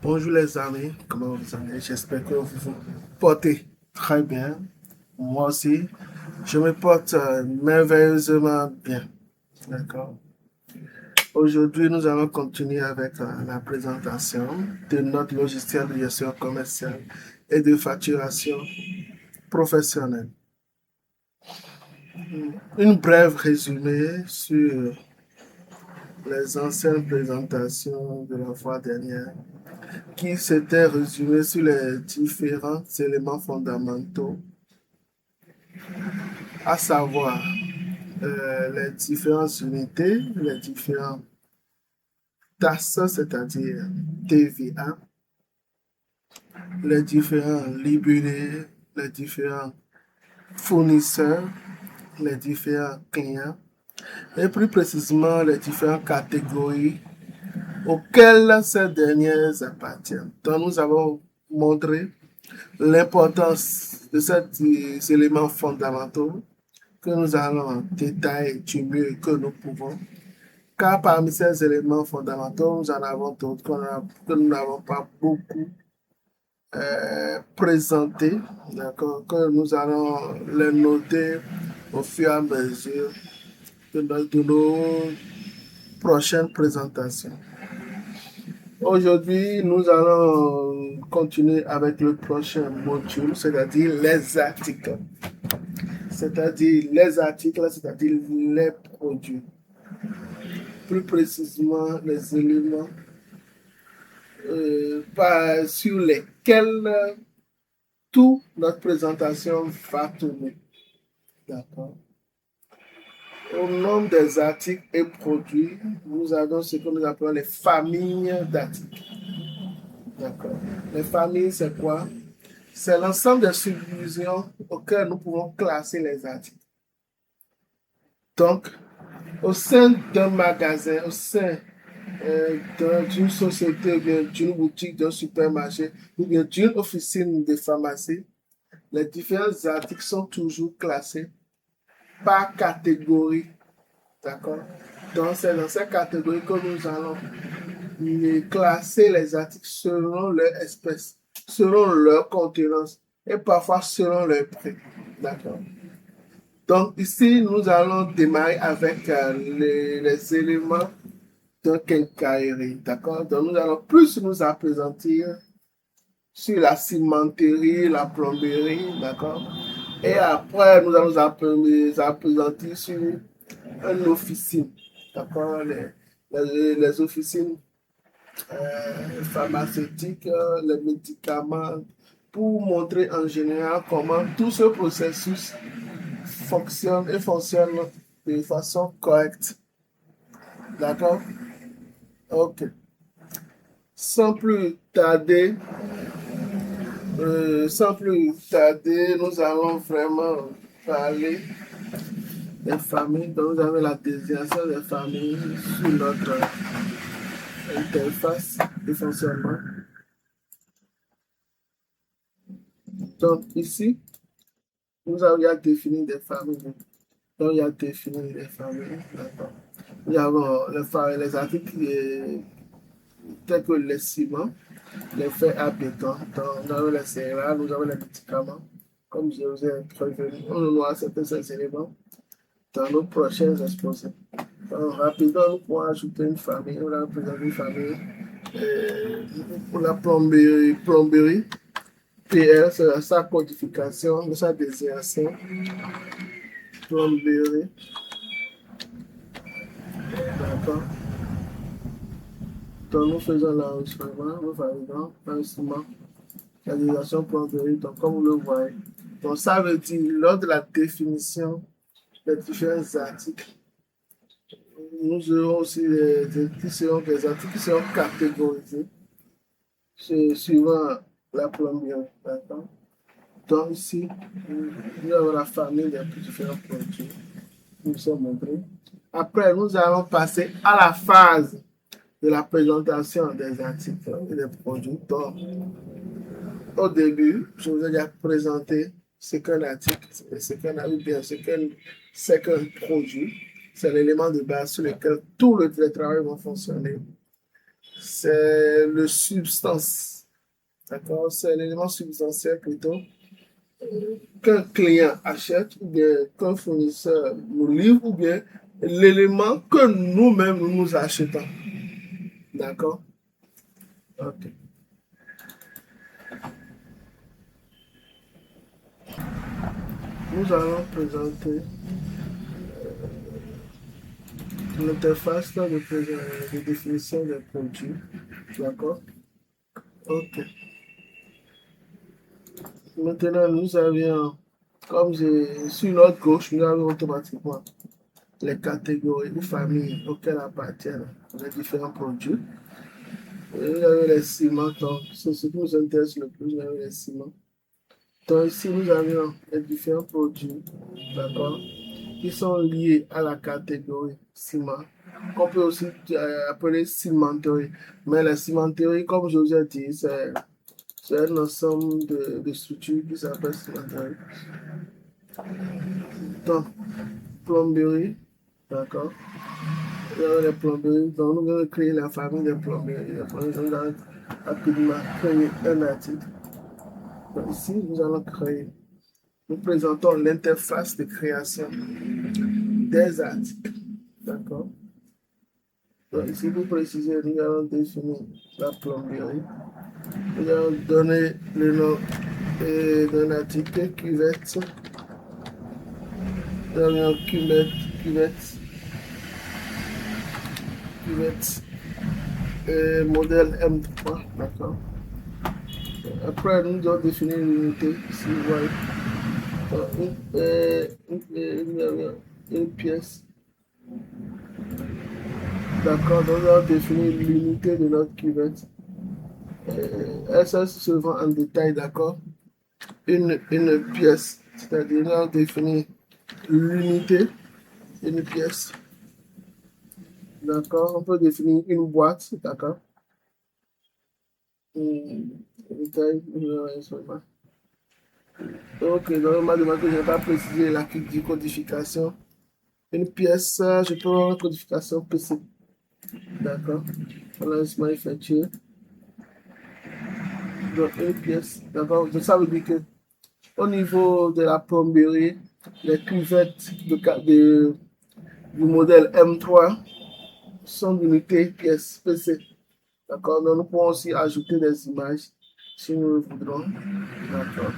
Bonjour les amis, comment vous allez? J'espère que vous vous portez très bien. Moi aussi, je me porte merveilleusement bien. D'accord. Aujourd'hui, nous allons continuer avec la présentation de notre logiciel de gestion commerciale et de facturation professionnelle. Une brève résumé sur les anciennes présentations de la fois dernière qui s'était résumé sur les différents éléments fondamentaux, à savoir les différentes unités, les différents tasses, c'est-à-dire TVA, les différents libellés, les différents fournisseurs, les différents clients, et plus précisément les différentes catégories auxquelles ces dernières appartiennent. Donc nous avons montré l'importance de ces éléments fondamentaux que nous allons détailler du mieux que nous pouvons. Car parmi ces éléments fondamentaux, nous en avons d'autres que nous n'avons pas beaucoup présentés, que nous allons les noter au fur et à mesure de nos prochaines présentations. Aujourd'hui, nous allons continuer avec le prochain module, c'est-à-dire les articles. C'est-à-dire les articles, c'est-à-dire les produits. Plus précisément, les éléments sur lesquels toute notre présentation va tourner. D'accord. Au nom des articles et produits, nous avons ce que nous appelons les familles d'articles. D'accord. Les familles, c'est quoi? C'est l'ensemble des subdivisions auxquelles nous pouvons classer les articles. Donc, au sein d'un magasin, au sein d'une société, ou bien d'une boutique, d'un supermarché, ou bien d'une officine de pharmacie, les différents articles sont toujours classés par catégorie. D'accord? Donc, c'est dans ces catégories que nous allons classer les articles selon leur espèce, selon leur contenance et parfois selon leur prix. D'accord? Donc, ici, nous allons démarrer avec les éléments d'un quincaillerie. D'accord? Donc, nous allons plus nous appesantir sur la cimenterie, la plomberie. D'accord? Et après, nous allons nous appesantir sur une officine. D'accord? Les officines pharmaceutiques, les médicaments, pour montrer en général comment tout ce processus fonctionne et fonctionne de façon correcte. D'accord? Ok. Sans plus tarder, nous allons vraiment parler des familles. Donc, nous avons la désignation des familles sur notre interface de fonctionnement. Donc, ici, nous avons défini des familles. Donc, il y a défini les familles. D'accord. Nous avons les articles tels que les ciments, les fers à béton. Donc, nous avons les céréales, nous avons les médicaments. Comme je vous ai prévenu, on aura certains éléments dans nos prochains exposés. Donc, rapidement, nous pourrons ajouter une famille. On va présenter une famille pour la plomberie. PL, c'est sa codification, sa désignation. Plomberie. D'accord. Donc, nous faisons l'enregistrement, nous validons l'enregistrement, la désignation plomberie. Donc, comme vous le voyez. Donc, ça veut dire, lors de la définition des différents articles, nous aurons aussi des articles qui seront catégorisés suivant la plomberie. D'accord. Donc, ici, nous avons la famille des différents produits qui nous sont montrés. Après, nous allons passer à la phase de la présentation des articles et des produits. Donc, au début, je vous ai déjà présenté ce qu'un article, ce qu'un produit. C'est l'élément de base sur lequel tout le travail va fonctionner. c'est le substance. D'accord? C'est l'élément substantiel plutôt qu'un client achète ou bien qu'un fournisseur nous livre ou bien l'élément que nous-mêmes nous achetons. D'accord? Ok. Nous allons présenter l'interface de définition des produits. D'accord? Ok. Maintenant, nous avions, comme sur notre gauche, nous avons automatiquement les catégories ou familles auxquelles appartiennent les différents produits. Et nous avons les ciments, donc c'est ce qui nous intéresse le plus, nous avons les ciments. Donc ici, nous avions les différents produits, d'accord, qui sont liés à la catégorie ciment, qu'on peut aussi appeler cimenterie. Mais la cimenterie, comme je vous ai dit, c'est un ensemble de structures qui s'appelle cimenterie. Donc, plomberie, d'accord. Les plomberies, donc nous allons créer la famille des plomberies. Nous allons rapidement créer un article. Donc ici, nous allons créer. Nous présentons l'interface de création des articles. D'accord? Donc ici, pour préciser, nous allons définir la plomberie. Nous allons donner le nom d'un article, cuvette. Nous allons cuvette, modèle M3. D'accord? Après, nous allons définir l'unité. Ici, vous voyez. Une pièce. D'accord, donc on va définir l'unité de notre cuvette. Ça se vend en détail, d'accord. Une pièce, c'est-à-dire on va définir l'unité, une pièce. D'accord, on peut définir une boîte, d'accord. Détail, ok, donc on m'a demandé que je n'ai pas précisé la codification. Une pièce, je peux avoir une codification PC. D'accord. Laisse-moi effectuer. Donc, une pièce. D'accord. Donc, ça veut dire que au niveau de la plomberie, les cuvettes du modèle M3 sont d'unité pièce PC. D'accord. Donc, nous pouvons aussi ajouter des images si nous le voudrons. D'accord.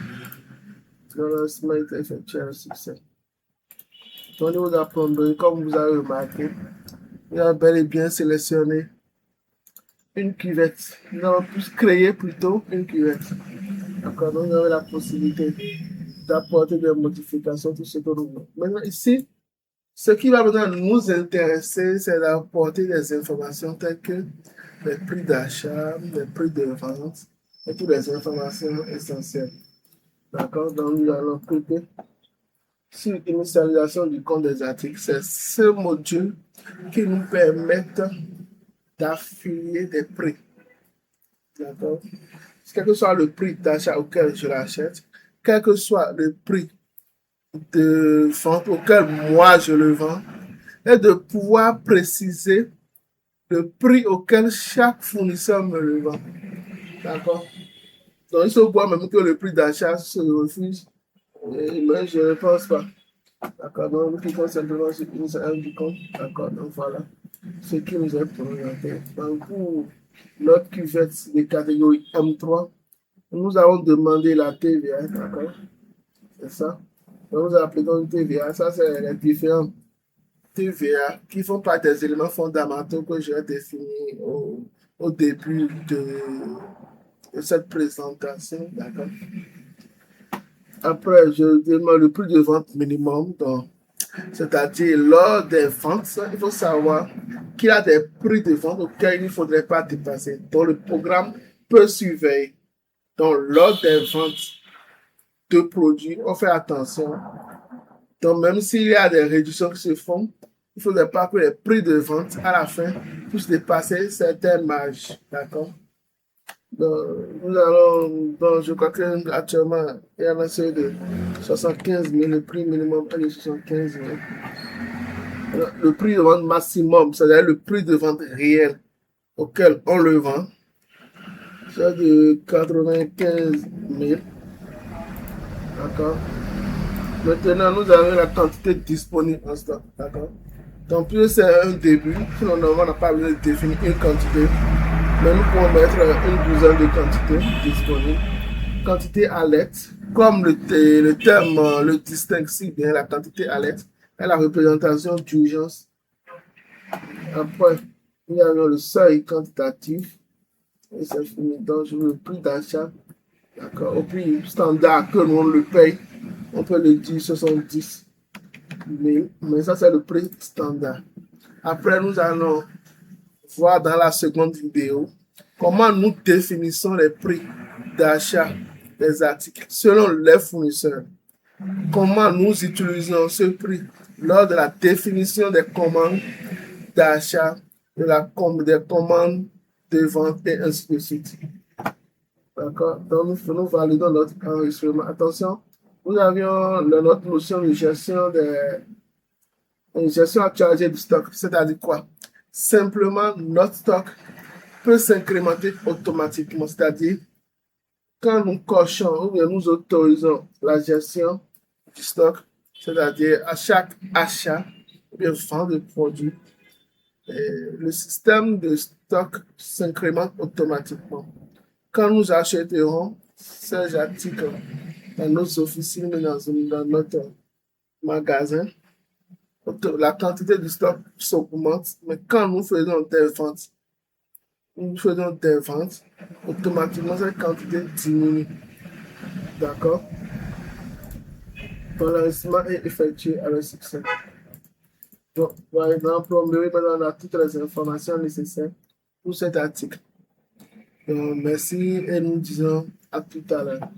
Donc, laisse-moi effectuer un succès. Donc, au niveau de la plomberie, comme vous avez remarqué, il a bel et bien sélectionné une cuvette. Nous allons plus créer plutôt une cuvette. D'accord, donc vous avez la possibilité d'apporter des modifications, tout ce que nous voulons. Maintenant, ici, ce qui va maintenant nous intéresser, c'est d'apporter des informations telles que les prix d'achat, les prix de vente et toutes les informations essentielles. D'accord, donc nous allons cliquer sur l'initialisation du compte des articles. C'est ce module qui nous permet d'affilier des prix. D'accord? Quel que soit le prix d'achat auquel je l'achète, quel que soit le prix de vente auquel moi je le vends, et de pouvoir préciser le prix auquel chaque fournisseur me le vend. D'accord? Donc, il faut voir même que le prix d'achat se refuse, mais je ne pense pas. D'accord? Donc, nous cliquons simplement sur une du compte. D'accord? Donc, voilà ce qui nous est présenté. Donc, pour notre cuvette de catégorie M3, nous avons demandé la TVA, d'accord? C'est ça. Donc, nous appelons une TVA. Ça, c'est les différents TVA qui font partie des éléments fondamentaux que j'ai définis au début de cette présentation, d'accord? Après, je demande le prix de vente minimum, c'est-à-dire lors des ventes, il faut savoir qu'il y a des prix de vente auxquels il ne faudrait pas dépasser. Donc, le programme peut surveiller. Donc, lors des ventes de produits, on fait attention. Donc, même s'il y a des réductions qui se font, il ne faudrait pas que les prix de vente à la fin puissent dépasser certaines marges. D'accord? Donc, nous allons, donc, je crois qu'actuellement, il y a un seuil de 75 000, le prix minimum est de 75 000. Le prix de vente maximum, c'est-à-dire le prix de vente réel, auquel on le vend, c'est de 95 000. D'accord. Maintenant, nous avons la quantité disponible en stock. D'accord. Donc, plus c'est un début, sinon, normalement, on n'a pas besoin de définir une quantité. Mais nous pouvons mettre une douzaine de quantités disponibles. Quantité alerte, comme le terme le distingue si bien, la quantité alerte est la représentation d'urgence. Après, nous avons le seuil quantitatif. Et c'est fini. Donc, je veux le prix d'achat. D'accord. Au prix standard que nous on le paye, on peut le dire 70 000. Mais ça, c'est le prix standard. Après, nous allons voir dans la seconde vidéo comment nous définissons les prix d'achat des articles selon les fournisseurs. Comment nous utilisons ce prix lors de la définition des commandes d'achat, des commandes de vente et ainsi de suite. D'accord? Donc, nous validons notre enregistrement. Attention, nous avions notre notion de gestion actualisée du stock. C'est-à-dire quoi? Simplement, notre stock peut s'incrémenter automatiquement. C'est-à-dire, quand nous cochons ou bien nous autorisons la gestion du stock, c'est-à-dire à chaque achat ou bien vente de produits, le système de stock s'incrémente automatiquement. Quand nous achèterons ces articles dans nos officines, dans notre magasin, la quantité de stock s'augmente, mais quand nous faisons des ventes, automatiquement cette quantité diminue. D'accord? Donc, l'investissement est effectué avec succès. Donc, par exemple, maintenant, on a toutes les informations nécessaires pour cet article. Donc, merci et nous disons à tout à l'heure.